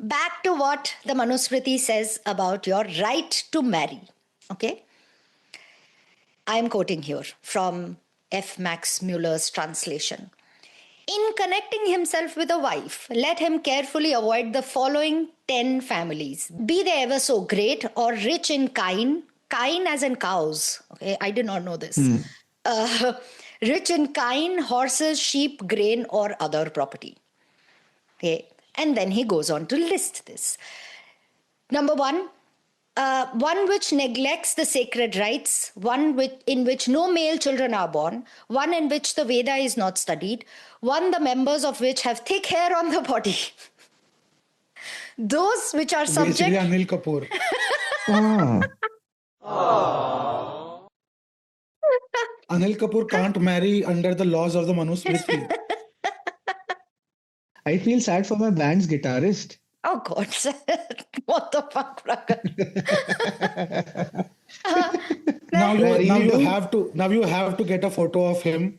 back to what the Manusmriti says about your right to marry. Okay? I am quoting here from F. Max Muller's translation. In connecting himself with a wife, let him carefully avoid the following 10 families. Be they ever so great or rich in kine as in cows. Okay, I did not know this. Rich in kine, horses, sheep, grain, or other property. Okay, and then he goes on to list this. Number one, one which neglects the sacred rites, one in which no male children are born, one in which the Veda is not studied, one the members of which have thick hair on the body. Those which are subject... Basically, Anil Kapoor. Anil Kapoor can't marry under the laws of the Manusmriti. I feel sad for my band's guitarist. Oh God, what the fuck, Prakhar? Now you have to get a photo of him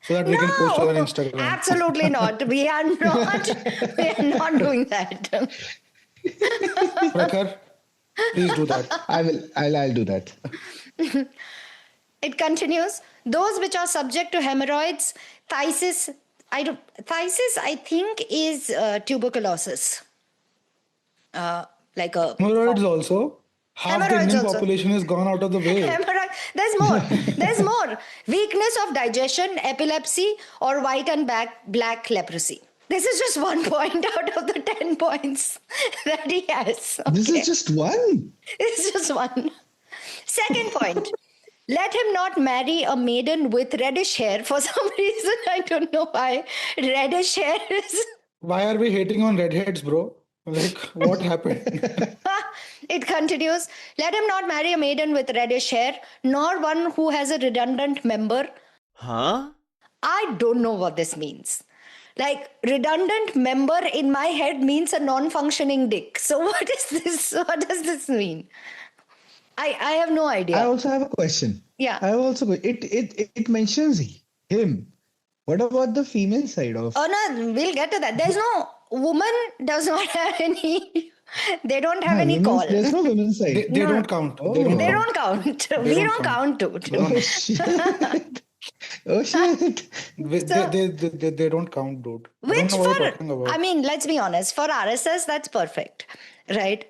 so that we can post it on Instagram. Absolutely not. We are not doing that. Prakhar, please do that. I'll do that. It continues. Those which are subject to hemorrhoids, phthisis, I think is tuberculosis. Hemorrhoids also. Half the Indian population has gone out of the way. There's more. There's more. Weakness of digestion, epilepsy, or white and black leprosy. This is just 1 point out of the 10 points that he has. Okay? This is just one. It's just one. Second point. Let him not marry a maiden with reddish hair. For some reason, I don't know why reddish hair is... Why are we hating on redheads, bro? Like, what happened? It continues. Let him not marry a maiden with reddish hair, nor one who has a redundant member. Huh? I don't know what this means. Like, redundant member in my head means a non-functioning dick. So what is this? What does this mean? I have no idea. I also have a question. Yeah. It mentions him. What about the female side of? Oh no, we'll get to that. There's no woman does not have any. They don't have any call. There's no women's side. They don't count. Oh. They don't count. We don't count, dude. Oh shit! Oh shit! They don't count, dude. Which I mean, let's be honest. For RSS, that's perfect, right?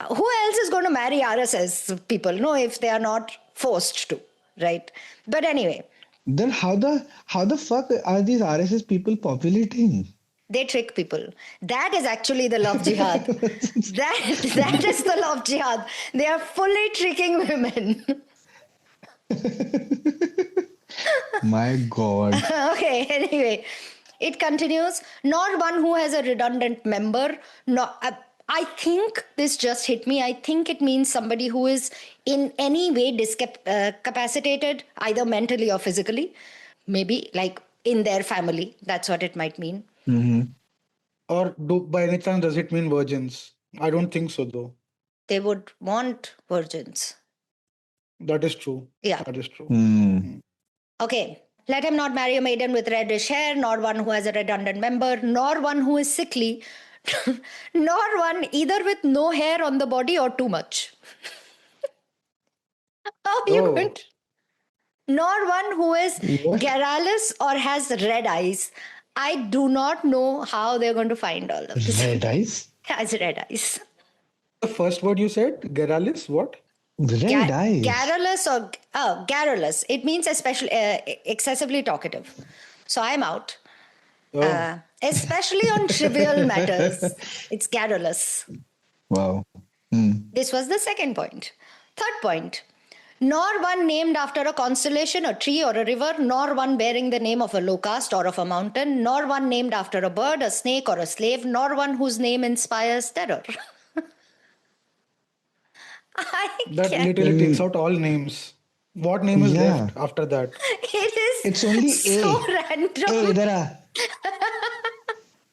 Who else is going to marry RSS people? No, if they are not forced to, right? But anyway. Then how the fuck are these RSS people populating? They trick people. That is actually the love jihad. that is the love jihad. They are fully tricking women. My God. Okay, anyway. It continues. Not one who has a redundant member. I think this just hit me. I think it means somebody who is in any way discapacitated, either mentally or physically. Maybe like in their family. That's what it might mean. Mm-hmm. Or by any chance does it mean virgins? I don't think so though. They would want virgins. That is true. Yeah. That is true. Mm. Okay. Let him not marry a maiden with reddish hair, nor one who has a redundant member, nor one who is sickly, nor one either with no hair on the body or too much. How are you going to... Nor one who is garrulous or has red eyes. I do not know how they're going to find all of this. Red eyes? Has red eyes. The first word you said, garrulous, what? Red eyes. Garrulous. It means especially excessively talkative. So I'm out. Especially on trivial matters. It's garrulous. Wow. This was the second point. Third point. Nor one named after a constellation, a tree, or a river, nor one bearing the name of a locust or of a mountain, nor one named after a bird, a snake, or a slave, nor one whose name inspires terror. That literally takes out all names. What name is left after that? It's only so A. random. Idhar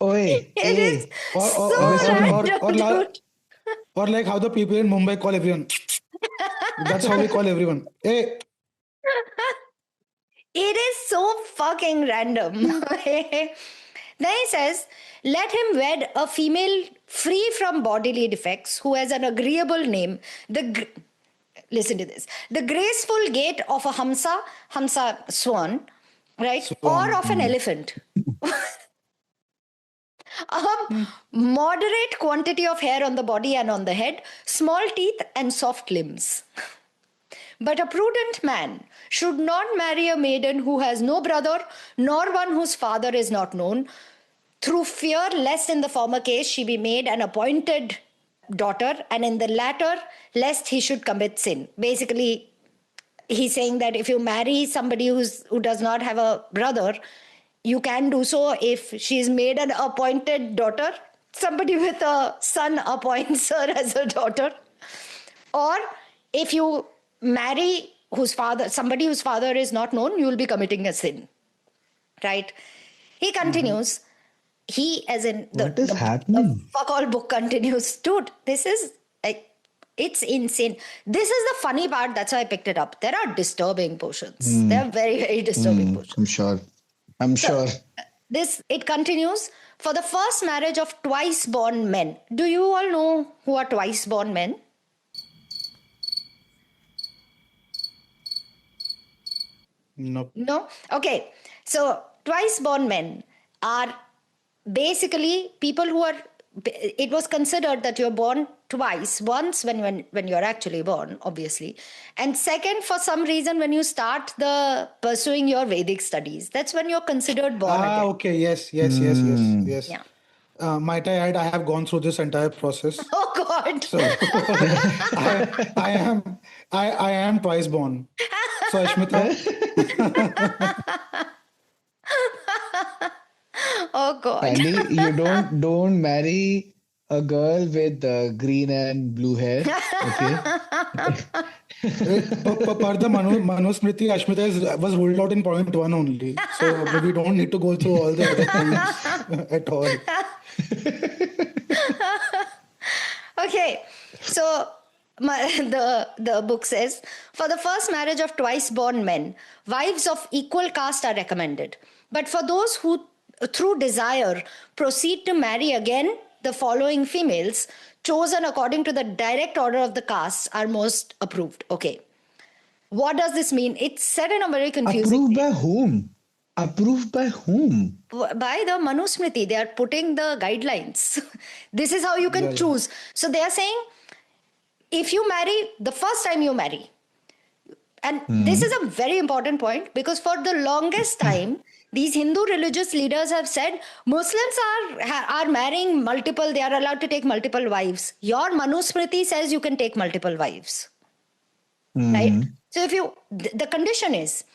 Oi. It is so random, or like how the people in Mumbai call everyone. That's how we call everyone. Hey. It is so fucking random. Then he says, let him wed a female free from bodily defects who has an agreeable name. Listen to this. The graceful gait of a Hamsa swan, right? Or Swan. of an elephant. A moderate quantity of hair on the body and on the head, small teeth and soft limbs. But a prudent man should not marry a maiden who has no brother, nor one whose father is not known, through fear lest in the former case she be made an appointed daughter, and in the latter, lest he should commit sin. Basically, he's saying that if you marry somebody who does not have a brother, you can do so if she's made an appointed daughter. Somebody with a son appoints her as a daughter. Or if you marry somebody whose father is not known, you will be committing a sin. Right? He continues. He, as in What is happening? the fuck all book continues. Dude, this is like, it's insane. This is the funny part. That's why I picked it up. There are disturbing portions. There are very, very disturbing portions. I'm sure. It continues. For the first marriage of twice born men. Do you all know who are twice born men? Nope. No? Okay. So twice born men are basically people who are, it was considered that you're born twice, once when you're actually born, obviously, and second, for some reason, when you start pursuing your Vedic studies, that's when you're considered born again. Okay, yes. Yeah. Might I add, I have gone through this entire process. Oh God. So I am twice born. So Ashmita, Oh God. Andy, you don't marry a girl with green and blue hair. Okay. per the Manusmriti, Ashmita was ruled out in point 1 only. So we don't need to go through all the other points at all. Okay, so the book says, for the first marriage of twice born men, wives of equal caste are recommended. But for those who, through desire, proceed to marry again the following females, chosen according to the direct order of the castes, are most approved. Okay. What does this mean? It's said in a very confusing Approved way. by whom? Approved by whom? By the Manusmriti. They are putting the guidelines. This is how you can choose. So they are saying, if you marry, the first time you marry, and this is a very important point, because for the longest time, these Hindu religious leaders have said Muslims are marrying multiple, they are allowed to take multiple wives. Your Manusmriti says you can take multiple wives. Right? So the condition is,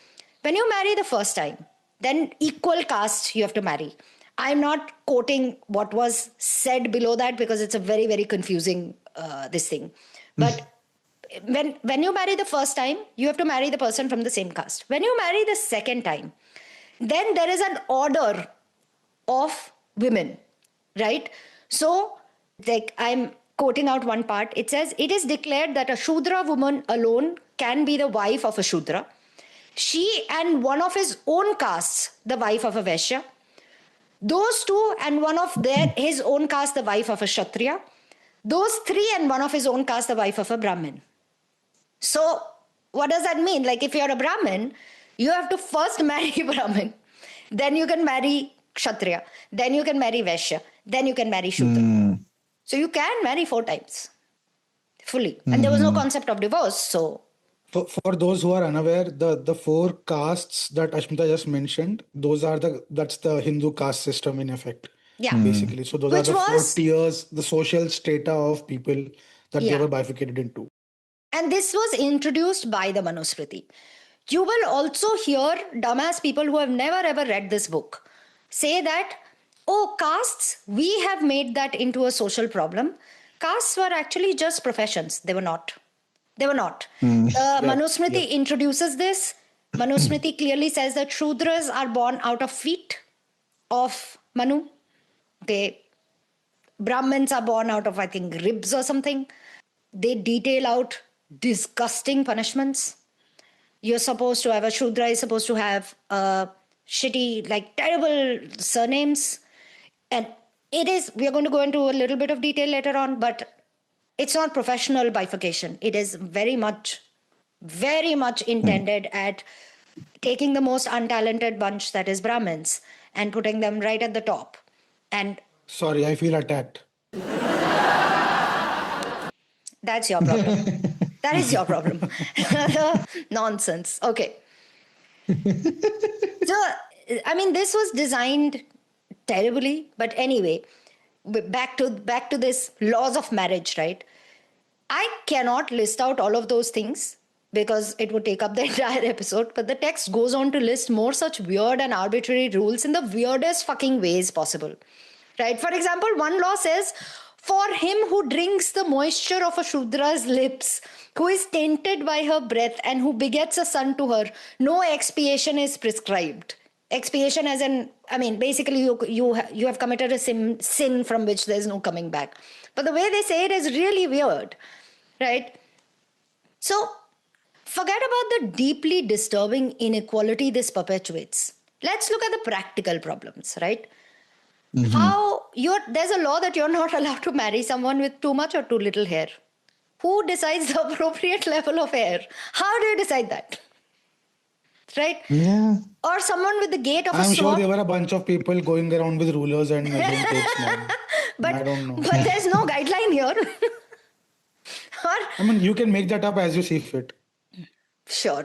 when you marry the first time, then equal caste you have to marry. I'm not quoting what was said below that because it's a very, very confusing this thing. But when you marry the first time, you have to marry the person from the same caste. When you marry the second time, then there is an order of women, right? So, like, I'm quoting out one part. It says, it is declared that a Shudra woman alone can be the wife of a Shudra. She and one of his own castes, the wife of a Vaishya. Those two and one of his own caste, the wife of a Kshatriya. Those three and one of his own caste, the wife of a Brahmin. So, what does that mean? Like, if you're a Brahmin, you have to first marry Brahmin. Then you can marry Kshatriya. Then you can marry Vaishya. Then you can marry Shudra. So you can marry 4 times. Fully. And there was no concept of divorce, so... For those who are unaware, the 4 castes that Ashmita just mentioned, that's the Hindu caste system in effect. Yeah. Basically. So those are the 4 tiers, the social strata of people that they were bifurcated into. And this was introduced by the Manusmriti. You will also hear dumbass people who have never ever read this book say that, oh, castes, we have made that into a social problem. Castes were actually just professions. They were not. They were not. Manusmriti introduces this. Manusmriti clearly says that Shudras are born out of feet of Manu. Okay. Brahmins are born out of, I think, ribs or something. They detail out disgusting punishments. You're supposed to have, a Shudra is supposed to have shitty, like terrible surnames. And we are going to go into a little bit of detail later on, but it's not professional bifurcation. It is very much intended at taking the most untalented bunch, that is Brahmins, and putting them right at the top. And Sorry, I feel attacked. that's your problem. That is your problem. Nonsense. Okay. So, I mean, this was designed terribly, but anyway, back to this laws of marriage, right? I cannot list out all of those things because it would take up the entire episode, but the text goes on to list more such weird and arbitrary rules in the weirdest fucking ways possible. Right? For example, one law says, for him who drinks the moisture of a Shudra's lips, who is tainted by her breath, and who begets a son to her, no expiation is prescribed. Expiation as in, I mean, basically you have committed a sin from which there's no coming back. But the way they say it is really weird, right? So forget about the deeply disturbing inequality this perpetuates. Let's look at the practical problems, right? There's a law that you're not allowed to marry someone with too much or too little hair. Who decides the appropriate level of hair? How do you decide that? Right? Yeah. Or someone with the gait of a I'm sure swan. there were a bunch of people going around with rulers and measuring tapes, man. I don't know. But there's no guideline here. I mean, you can make that up as you see fit. Sure.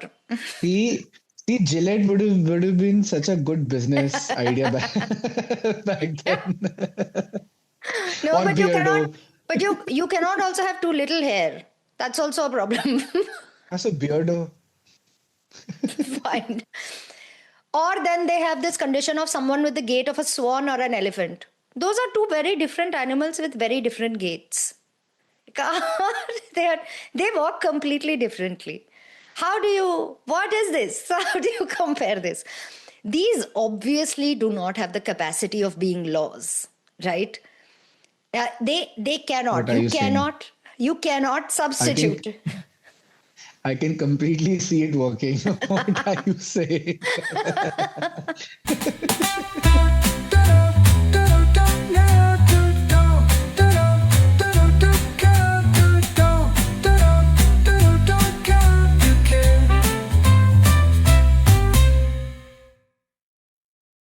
See, Gillette would have been such a good business idea back then. No, Or but you beardo. cannot. But you cannot also have too little hair. That's also a problem. That's a beardo. Fine. Or then they have this condition of someone with the gait of a swan or an elephant. Those are two very different animals with very different gaits. They walk completely differently. What is this? How do you compare this? These obviously do not have the capacity of being laws, right? They cannot. What are you saying? You cannot substitute. I can completely see it working. What are you saying?